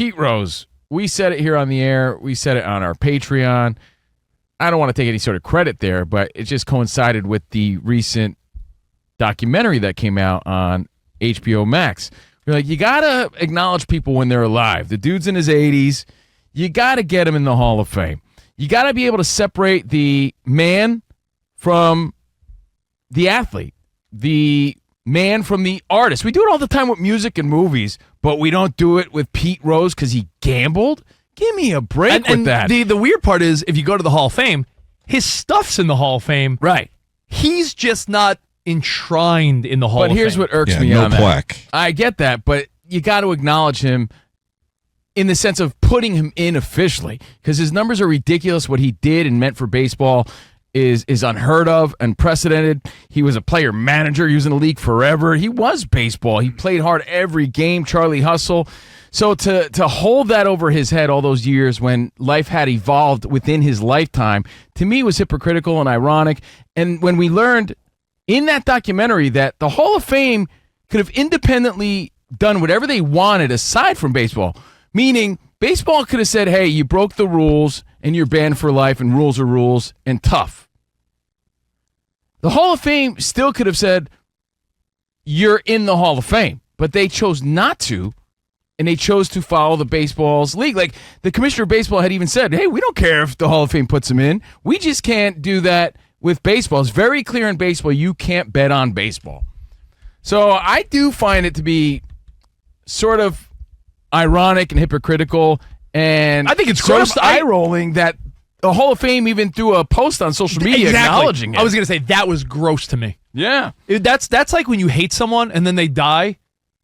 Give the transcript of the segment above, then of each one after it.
Pete Rose, we said it here on the air. We said it on our Patreon. I don't want to take any sort of credit there, but it just coincided with the recent documentary that came out on HBO Max. We're like, you got to acknowledge people when they're alive. The dude's in his 80s. You got to get him in the Hall of Fame. You got to be able to separate the man from the athlete, the man from the artist. We do it all the time with music and movies, but we don't do it with Pete Rose because he gambled. Give me a break with that. The weird part is, if you go to the Hall of Fame, his stuff's in the Hall of Fame. Right. He's just not enshrined in the Hall of Fame. But here's what irks me no on plaque. that. I get that, but you got to acknowledge him in the sense of putting him in officially, because his numbers are ridiculous. What he did and meant for baseball is unheard of, unprecedented. He was a player manager. He was in the league forever. He was baseball. He played hard every game. Charlie Hustle. So to hold that over his head all those years when life had evolved within his lifetime, to me was hypocritical and ironic. And when we learned in that documentary that the Hall of Fame could have independently done whatever they wanted aside from baseball, meaning baseball could have said, hey, you broke the rules and you're banned for life and rules are rules and tough. The Hall of Fame still could have said, you're in the Hall of Fame, but they chose not to. And they chose to follow the baseball's league. Like the commissioner of baseball had even said, hey, we don't care if the Hall of Fame puts him in. We just can't do that with baseball. It's very clear in baseball you can't bet on baseball. So I do find it to be sort of ironic and hypocritical. And I think it's sort gross. of eye-rolling that the Hall of Fame even threw a post on social media acknowledging it. I was going to say, that was gross to me. Yeah. That's like when you hate someone and then they die.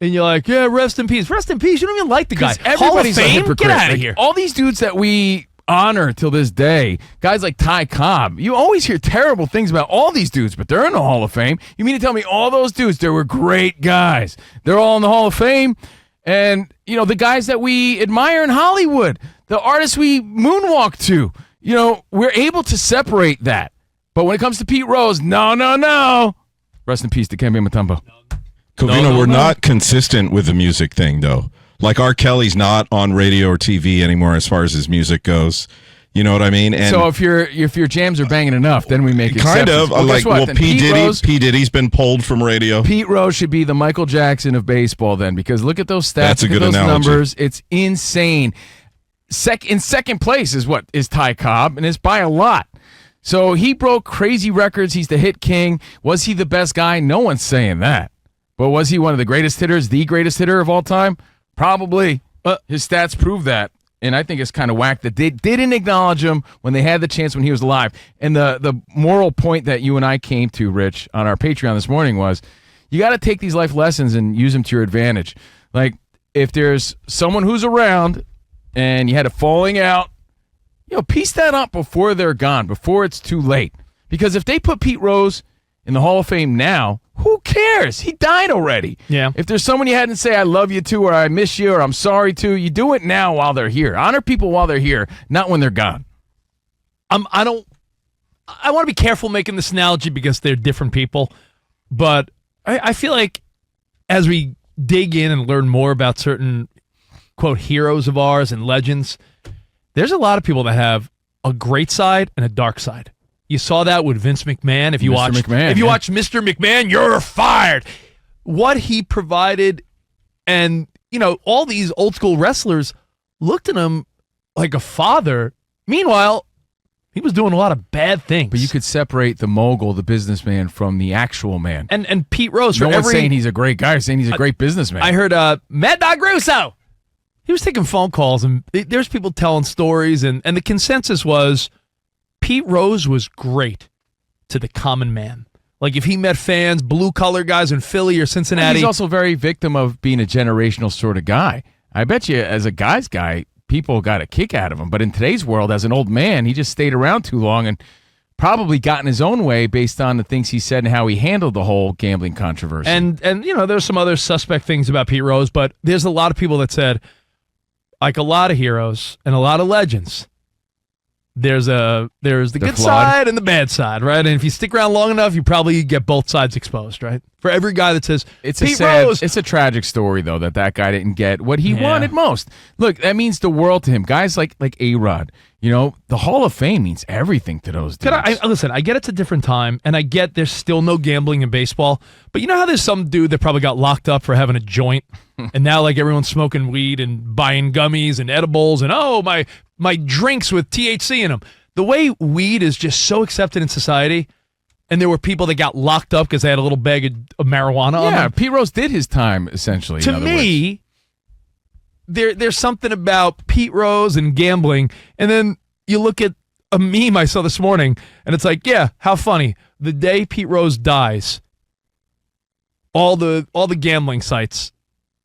And you're like, yeah, rest in peace. Rest in peace. You don't even like the guy. Everybody's Hall of Fame? a hypocrite. Get out of Like, here. all these dudes that we honor till this day, guys like Ty Cobb, you always hear terrible things about all these dudes, but they're in the Hall of Fame. You mean to tell me all those dudes, they were great guys. They're all in the Hall of Fame. And, you know, the guys that we admire in Hollywood, the artists we moonwalk to, you know, we're able to separate that. But when it comes to Pete Rose, no. Rest in peace to Kembe Mutombo. Covino, we're not consistent with the music thing, though. Like R. Kelly's not on radio or TV anymore as far as his music goes. You know what I mean? And so if your jams are banging enough, then we make kind exceptions. of P. Diddy's been pulled from radio. Pete Rose should be the Michael Jackson of baseball then, because look at those stats. That's a good analogy. Numbers. It's insane. In second place is Ty Cobb, and it's by a lot. So he broke crazy records. He's the hit king. Was he the best guy? No one's saying that. But was he one of the greatest hitters, the greatest hitter of all time? Probably. His stats prove that. And I think it's kind of whack that they didn't acknowledge him when they had the chance when he was alive. And the moral point that you and I came to, Rich, on our Patreon this morning was you got to take these life lessons and use them to your advantage. Like, if there's someone who's around and you had a falling out, you know, piece that up before they're gone, before it's too late. Because if they put Pete Rose in the Hall of Fame now, who cares? He died already. Yeah. If there's someone you hadn't say I love you to, or I miss you, or I'm sorry to, you do it now while they're here. Honor people while they're here, not when they're gone. I want to be careful making this analogy because they're different people, but I feel like as we dig in and learn more about certain, quote, heroes of ours and legends, there's a lot of people that have a great side and a dark side. You saw that with Vince McMahon. If you watch Mr. McMahon, you're fired. What he provided, and you know, all these old school wrestlers looked at him like a father. Meanwhile, he was doing a lot of bad things. But you could separate the mogul, the businessman, from the actual man. And Pete Rose. No one's saying he's a great guy. Saying he's a great businessman. I heard Mad Dog Russo. He was taking phone calls, and there's people telling stories, and the consensus was Pete Rose was great to the common man. Like, if he met fans, blue-collar guys in Philly or Cincinnati. He's also very victim of being a generational sort of guy. I bet you, as a guy's guy, people got a kick out of him. But in today's world, as an old man, he just stayed around too long and probably got in his own way based on the things he said and how he handled the whole gambling controversy. And you know, there's some other suspect things about Pete Rose, but there's a lot of people that said, like a lot of heroes and a lot of legends, there's the good flood. side and the bad side, right? And if you stick around long enough, you probably get both sides exposed, right? For every guy that says It's Pete Rose. Rose, It's a tragic story though that guy didn't get what he Yeah. wanted most. Look, that means the world to him. Guys like A-Rod, the Hall of Fame means everything to those dudes. listen, I get it's a different time, and I get there's still no gambling in baseball, but you know how there's some dude that probably got locked up for having a joint, and now like everyone's smoking weed and buying gummies and edibles, and my drinks with THC in them. The way weed is just so accepted in society, and there were people that got locked up because they had a little bag of marijuana on Yeah, them. Pete Rose did his time essentially. To in other me, there's something about Pete Rose and gambling, and then you look at a meme I saw this morning, and it's like, yeah, how funny. The day Pete Rose dies, all the gambling sites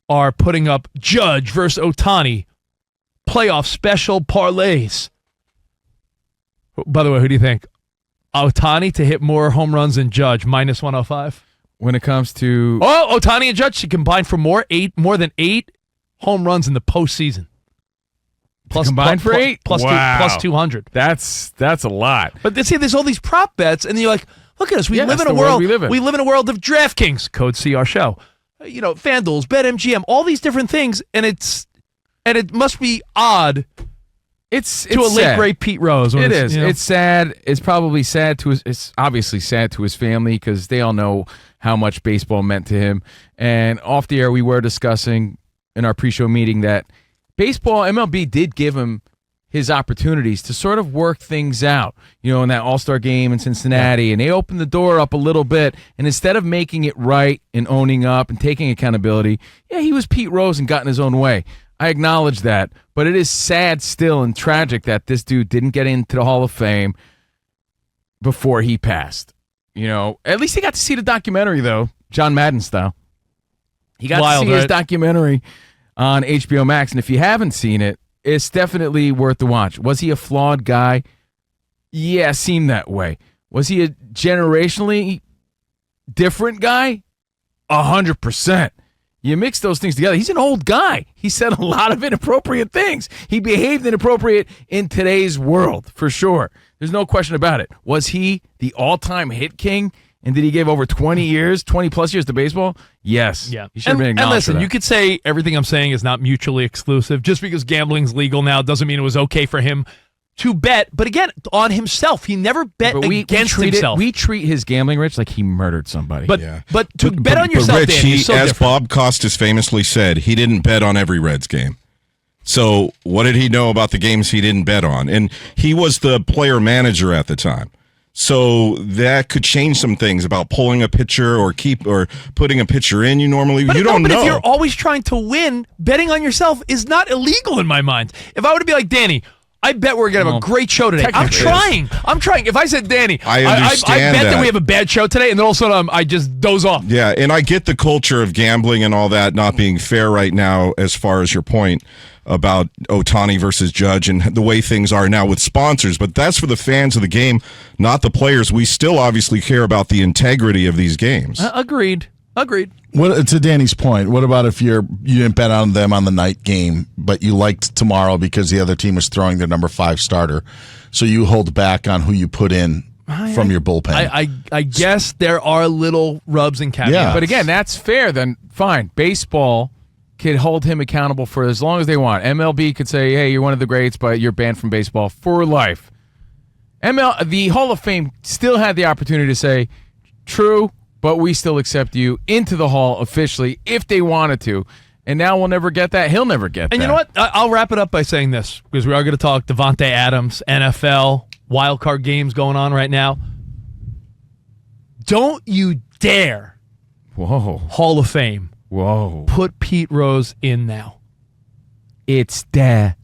are putting up Judge versus Ohtani playoff special parlays. By the way, who do you think? Ohtani to hit more home runs than Judge, minus 105. when it comes to Ohtani and Judge should combine for more than 8 home runs in the postseason. Combined for 8? Plus Wow. plus 200. That's a lot. But see, there's all these prop bets, and you're like, look at us. We Yeah, live that's in a the world world. we live in. We live in a world of DraftKings. Code C our show. FanDuel's, BetMGM, all these different things, and it must be odd It's to a late sad. great Pete Rose. It is. It's sad. It's probably sad to his. It's obviously sad to his family because they all know how much baseball meant to him. And off the air, we were discussing in our pre-show meeting that baseball, MLB did give him his opportunities to sort of work things out, in that All-Star game in Cincinnati, and they opened the door up a little bit, and instead of making it right and owning up and taking accountability, he was Pete Rose and got in his own way. I acknowledge that, but it is sad still and tragic that this dude didn't get into the Hall of Fame before he passed. At least he got to see the documentary, though, John Madden style. He got to see his documentary on HBO Max, and if you haven't seen it, it's definitely worth the watch. Was he a flawed guy? Yeah, seemed that way. Was he a generationally different guy? 100%. You mix those things together. He's an old guy. He said a lot of inappropriate things. He behaved inappropriate in today's world, for sure. There's no question about it. Was he the all-time hit king? And did he give over 20 plus years to baseball? Yes. Yeah. He should have been And acknowledged listen, for that. you could say everything I'm saying is not mutually exclusive. Just because gambling's legal now doesn't mean it was okay for him to bet. But again, on himself. He never bet against himself. We treat his gambling, Rich, like he murdered somebody. But to bet on yourself, Rich, Danny, is so as different. Bob Costas famously said, he didn't bet on every Reds game. So what did he know about the games he didn't bet on? And he was the player manager at the time. So that could change some things about pulling a pitcher or putting a pitcher in. You don't know. But if you're always trying to win, betting on yourself is not illegal in my mind. If I were to be like, Danny, I bet we're going to have a great show today. I'm trying. If I said, Danny, I I understand bet that that we have a bad show today, and then all of a sudden I just doze off. Yeah, and I get the culture of gambling and all that not being fair right now as far as your point about Ohtani versus Judge and the way things are now with sponsors, but that's for the fans of the game, not the players. We still obviously care about the integrity of these games. Agreed. To Danny's point, what about if you didn't bet on them on the night game, but you liked tomorrow because the other team was throwing their number 5 starter, so you hold back on who you put in from your bullpen? I guess there are little rubs and caveats. Yeah. But again, that's fair. Then fine. Baseball could hold him accountable for as long as they want. MLB could say, hey, you're one of the greats, but you're banned from baseball for life. The Hall of Fame still had the opportunity to say, true, but we still accept you into the Hall officially if they wanted to. And now we'll never get that. He'll never get that. And you know what? I'll wrap it up by saying this, because we are going to talk Devontae Adams, NFL, wild card games going on right now. Don't you dare, Hall of Fame, put Pete Rose in now. It's there.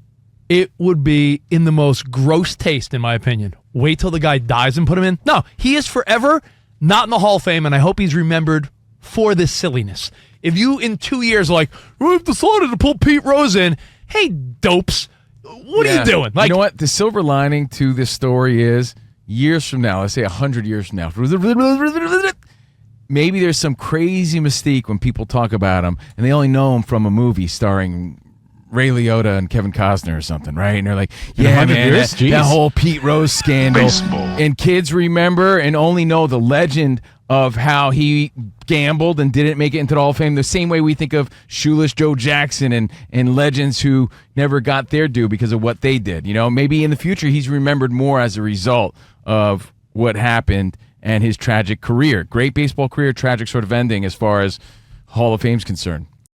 It would be in the most gross taste, in my opinion. Wait till the guy dies and put him in. No, he is forever not in the Hall of Fame, and I hope he's remembered for this silliness. If you, in 2 years, are like, we've decided to pull Pete Rose in, hey, dopes, what are you doing? You know what? The silver lining to this story is years from now, let's say 100 years from now, maybe there's some crazy mystique when people talk about him, and they only know him from a movie starring Ray Liotta and Kevin Costner or something, right? And they're like, In yeah, 100 man, years? that whole Pete Rose scandal. Baseball. And kids remember and only know the legend of how he gambled and didn't make it into the Hall of Fame the same way we think of Shoeless Joe Jackson and legends who never got their due because of what they did. You know, maybe in the future he's remembered more as a result of what happened and his tragic career. Great baseball career, tragic sort of ending as far as Hall of Fame's concerned.